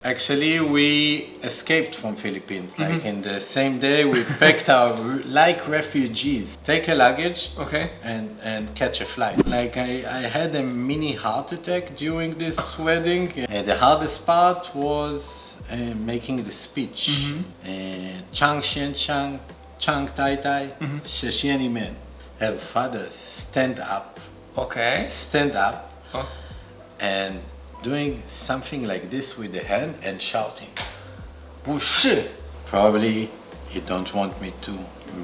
Actually, we escaped from Philippines. Like in the same day, we packed our like refugees, take a luggage, and catch a flight. Like I had a mini heart attack during this wedding. The hardest part was making the speech. Chang Xian Chang, Chang Tai Tai, Sheshiani Men. Have father stand up. Stand up. And doing something like this with the hand and shouting, 不是. Probably he don't want me to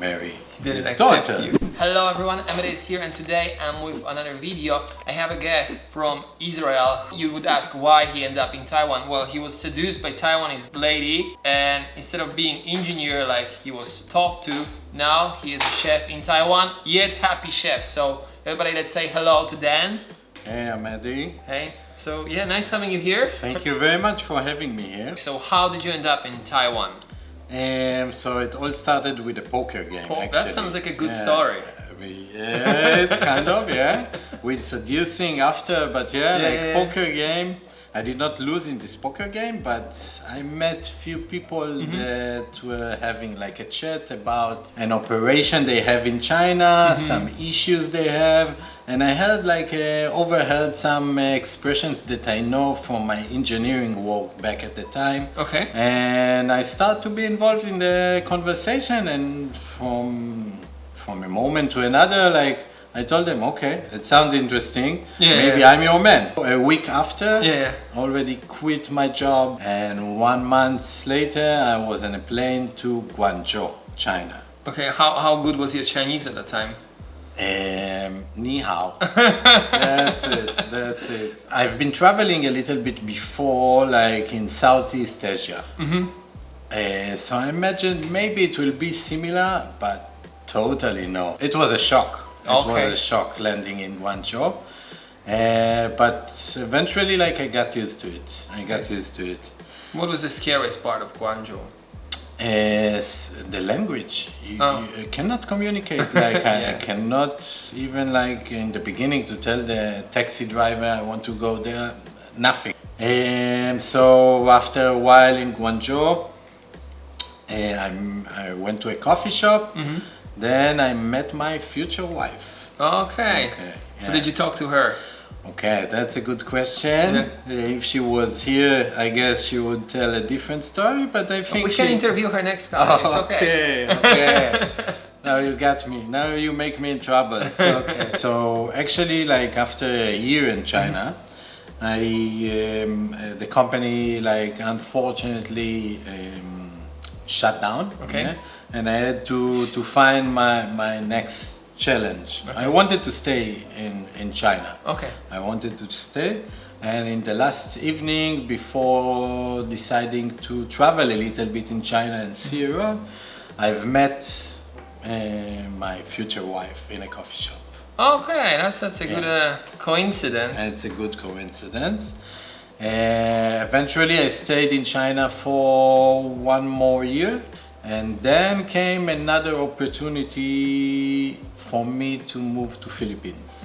marry his daughter. Hello everyone, Emre is here and today I'm with another video. I have a guest from Israel. You would ask why he ended up in Taiwan. Well, he was seduced by Taiwanese lady and instead of being engineer like he was taught to, now he is a chef in Taiwan, yet happy chef. So everybody, let's say hello to Dan. Hey, I'm Eddie. Hey. So yeah, nice having you here. Thank you very much for having me here. So how did you end up in Taiwan? So it all started with a poker game. Actually. That sounds like a good story. It's kind of, with seducing after, but poker game. I did not lose in this poker game, but I met few people that were having like a chat about an operation they have in China, some issues they have, and I had like overheard some expressions that I know from my engineering work back at the time. And I start to be involved in the conversation, and from a moment to another, like I told them, okay, it sounds interesting. Maybe I'm your man. A week after, already quit my job, and 1 month later, I was on a plane to Guangzhou, China. Okay, how good was your Chinese at the time? Ni hao. That's it. I've been traveling a little bit before, like in Southeast Asia. So I imagined maybe it will be similar, but totally no. It was a shock. It was a shock landing in Guangzhou, but eventually, like I got used to it. What was the scariest part of Guangzhou? The language. You cannot communicate. Like I cannot even like in the beginning to tell the taxi driver I want to go there. Nothing. So after a while in Guangzhou, I went to a coffee shop. Then I met my future wife. So did you talk to her? Okay, that's a good question. If she was here, I guess she would tell a different story, but I think we can interview her next time. It's okay. Now you got me. Now you make me in trouble. It's okay. So actually, like after a year in China, the company like unfortunately shut down. And I had to find my next challenge. I wanted to stay in China. I wanted to stay, and in the last evening before deciding to travel a little bit in China and see her, I've met my future wife in a coffee shop. That's a good coincidence. It's a good coincidence. Eventually I stayed in China for 1 more year. And then came another opportunity for me to move to Philippines.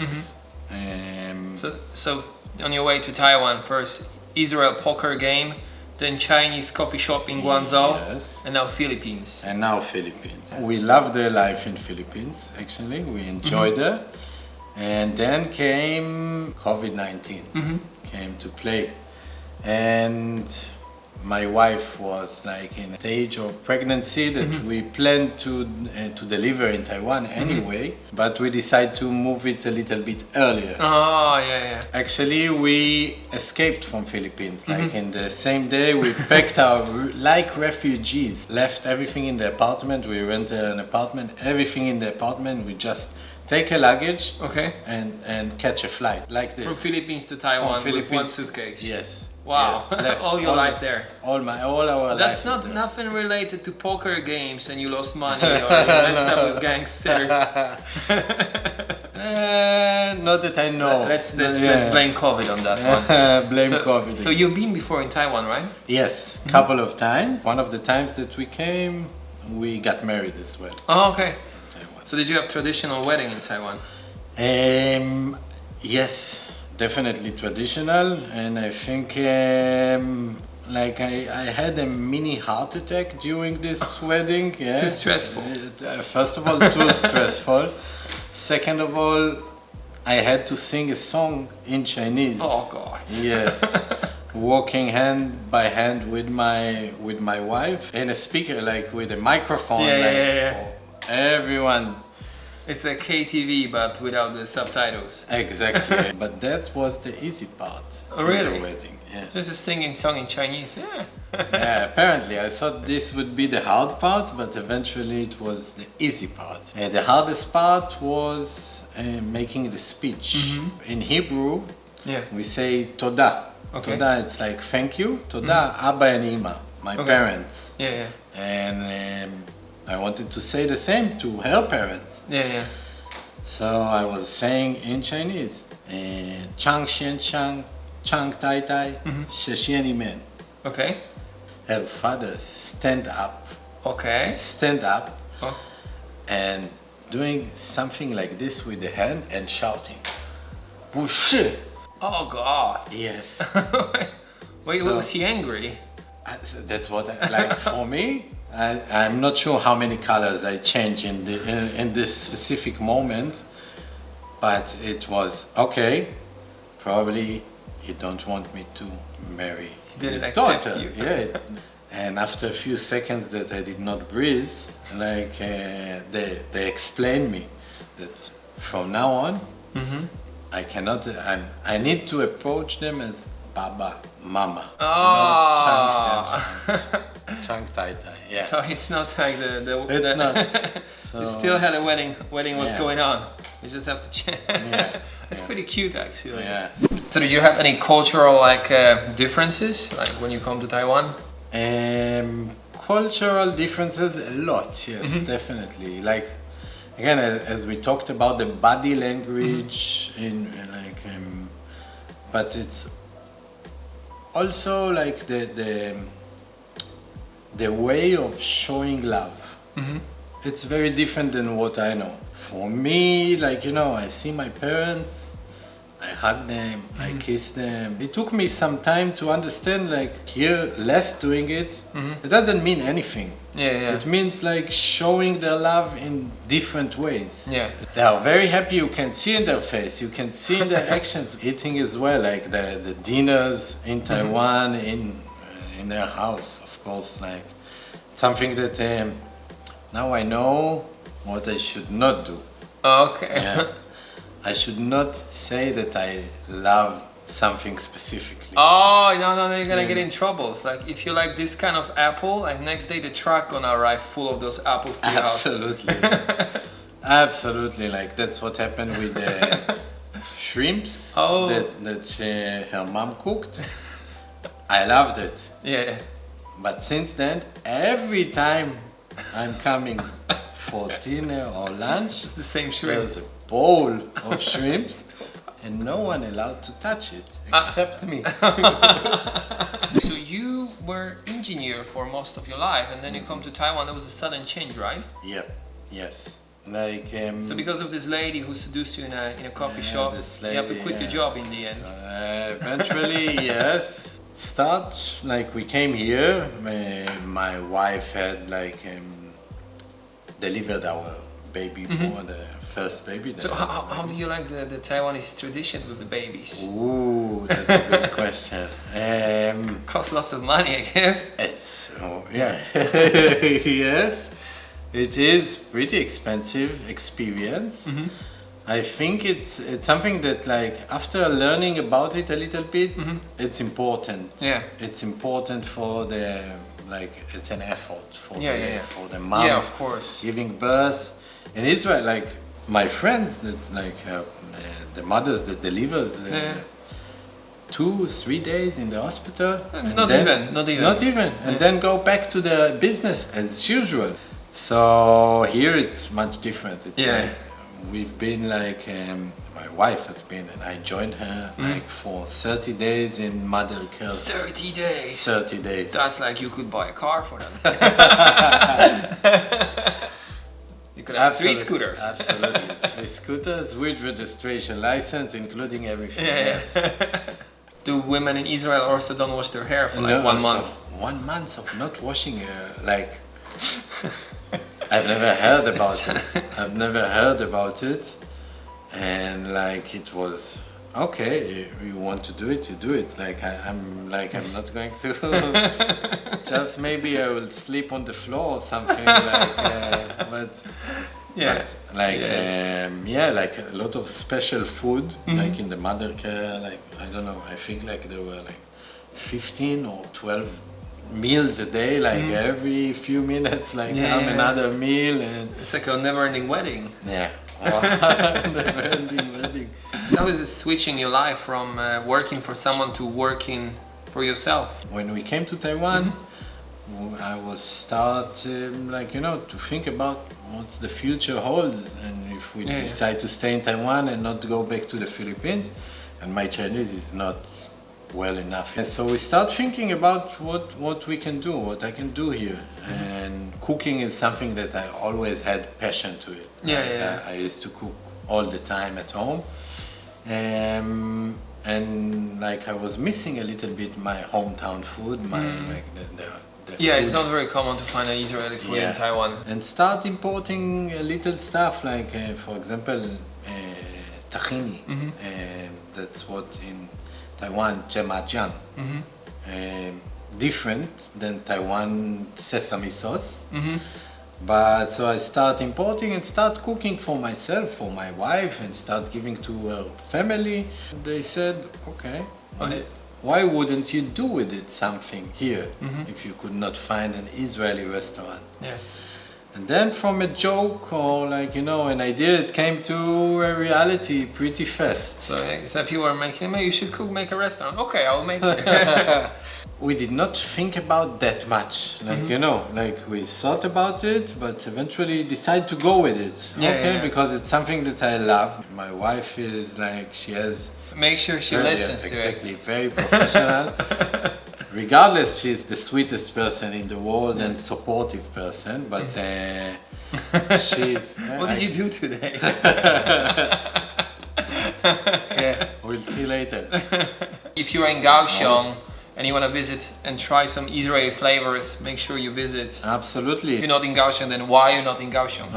So on your way to Taiwan, first Israel poker game, then Chinese coffee shop in Guangzhou, and now Philippines. We loved the life in Philippines, actually. We enjoyed it. And then came COVID-19, came to play. And my wife was like in a stage of pregnancy that we planned to deliver in Taiwan anyway, but we decided to move it a little bit earlier. Actually, we escaped from Philippines. Like in the same day, we packed our like refugees, left everything in the apartment. We rented an apartment, everything in the apartment. We just take a luggage and catch a flight like this. From Philippines to Taiwan with 1 suitcase. Yes. Wow, all your life there. All our That's life. That's nothing related to poker games and you lost money or you messed up with gangsters. Not that I know. Let's blame COVID on that one. Blame COVID. So you've been before in Taiwan, right? Yes, couple of times. One of the times that we came, we got married as well. Taiwan. So did you have traditional wedding in Taiwan? Yes. Definitely traditional, and I think like I had a mini heart attack during this wedding. Yeah. Too stressful. First of all, too stressful. Second of all, I had to sing a song in Chinese. Oh God. Yes. Walking hand by hand with my wife in a speaker, like with a microphone, for everyone. It's a KTV but without the subtitles. Exactly. But that was the easy part. Oh, really? Of the wedding. Yeah. Just a singing song in Chinese. Yeah. Yeah. Apparently, I thought this would be the hard part, but eventually it was the easy part. The hardest part was making the speech. In Hebrew, we say toda. Okay. Toda, it's like thank you. Toda, Abba and Ima, my parents. Yeah. And I wanted to say the same to her parents. Yeah. So I was saying in Chinese, Chang Xian Chang, Chang Tai Tai, Sheshian Men. Okay. Her father stand up, Okay. Oh. and doing something like this with the hand and shouting, 不是. Oh God. Yes. Wait, So- was he angry? So that's what I, like for me. I'm not sure how many colors I changed in this specific moment, but it was okay. Probably he don't want me to marry Didn't his accept daughter. you. Yeah. And after a few seconds that I did not breathe, like they explained me that from now on I cannot. I need to approach them as Baba, Mama. Oh. Not Chang Tai Tai. Yeah. So it's not like the It's not. So, You still had a wedding was Yeah. going on. You just have to change. Yeah. That's pretty cute actually. Yeah. So did you have any cultural differences like when you come to Taiwan? Cultural differences, a lot. Yes, definitely. Like again, as we talked about the body language but it's also like the way of showing love. It's very different than what I know. For me, like I see my parents, I hug them, I kiss them. It took me some time to understand, like here, less doing it, it doesn't mean anything. Yeah. It means like showing their love in different ways. Yeah. They are very happy, you can see in their face, you can see in their actions. Eating as well, like the dinners in Taiwan, in their house, of course, like something that now I know what I should not do. Okay. Yeah. I should not say that I love something specifically. Oh no, you're gonna get in trouble. It's like if you like this kind of apple, like next day the truck gonna arrive full of those apples to your house. Absolutely. Absolutely, like that's what happened with the shrimps that her mom cooked. I loved it. Yeah. But since then, every time I'm coming for dinner or lunch, It's the same shrimp. there's a bowl of shrimps and no one allowed to touch it except me. So you were engineer for most of your life and then you come to Taiwan, there was a sudden change, right? Yep, yes. Like So because of this lady who seduced you in a coffee shop, this you have to lady, quit your job in the end. Eventually, yes. Like we came here, my wife had delivered our baby boy, the first baby. So how do you like the Taiwanese tradition with the babies? Ooh, that's a good question. Costs lots of money, I guess. Yes, it is pretty expensive experience. I think it's something that like after learning about it a little bit, it's important. Yeah. It's important for the it's an effort for for the mom. Yeah, of course. Giving birth in Israel, like my friends that the mothers that delivers 2-3 days in the hospital. Not even. And then go back to the business as usual. So here it's much different. It's we've been my wife has been, and I joined her for 30 days in mother care. 30 days. 30 days. That's like you could buy a car for them. You could have 3 scooters. Absolutely. 3 scooters with registration license, including everything. Yes. do women in Israel also don't wash their hair for like 1 month? 1 month of not washing hair, like I've never heard about it. I've never heard about it, and like it was okay. You want to do it, you do it. Like I'm not going to. Just maybe I will sleep on the floor or something. Like, but. Yeah. But, like like a lot of special food, like in the mother care, like I don't know, I think like there were like 15 or 12 meals a day, like every few minutes, like another meal, and it's like a never-ending wedding. Yeah. Never-ending wedding. How is it switching your life from working for someone to working for yourself? When we came to Taiwan, I was to think about what the future holds, and if we decide to stay in Taiwan and not go back to the Philippines, and my Chinese is not well enough. And so we start thinking about what we can do, what I can do here, and cooking is something that I always had passion to it. I used to cook all the time at home, and like I was missing a little bit my hometown food, it's not very common to find an Israeli food in Taiwan. And start importing little stuff like, for example, tahini. That's what in Taiwan, jemajiang. Different than Taiwan sesame sauce. But so I start importing and start cooking for myself, for my wife, and start giving to her family. They said, okay. Why wouldn't you do with it something here if you could not find an Israeli restaurant? Yeah. And then from a joke or an idea, it came to a reality pretty fast. So people are making, you should make a restaurant. Okay, I'll make it. We did not think about that much, we thought about it, but eventually decided to go with it. Because it's something that I love. My wife is she has... Make sure she listens to it. Exactly, very professional. Regardless, she's the sweetest person in the world and supportive person, but she's... What did you do today? We'll see later. If you're in Kaohsiung and you want to visit and try some Israeli flavors, make sure you visit. Absolutely. If you're not in Kaohsiung, then why are you not in Kaohsiung?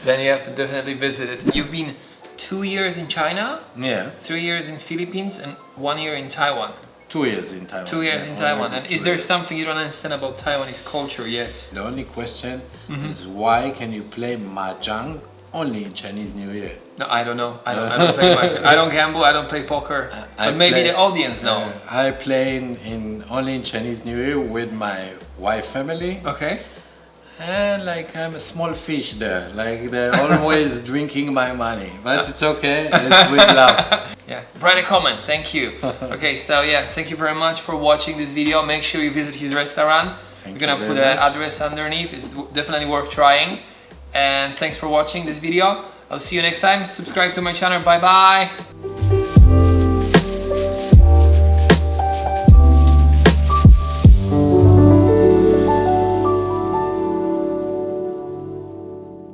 Then you have to definitely visit it. You've been 2 years in China, 3 years in Philippines, and 1 year in Taiwan. 2 years in Taiwan. 2 years in Taiwan. And is there something you don't understand about Taiwanese culture yet? The only question is why can you play mahjong only in Chinese New Year? No, I don't know. I don't play mahjong. I don't gamble. I don't play poker. But maybe the audience know. I play only in Chinese New Year with my wife family. Okay. And I'm a small fish there, they're always drinking my money, but it's okay, it's with love. Write a comment, thank you. Okay, so thank you very much for watching this video. Make sure you visit his restaurant. We're gonna put the address underneath, it's definitely worth trying. And thanks for watching this video. I'll see you next time, subscribe to my channel, bye bye.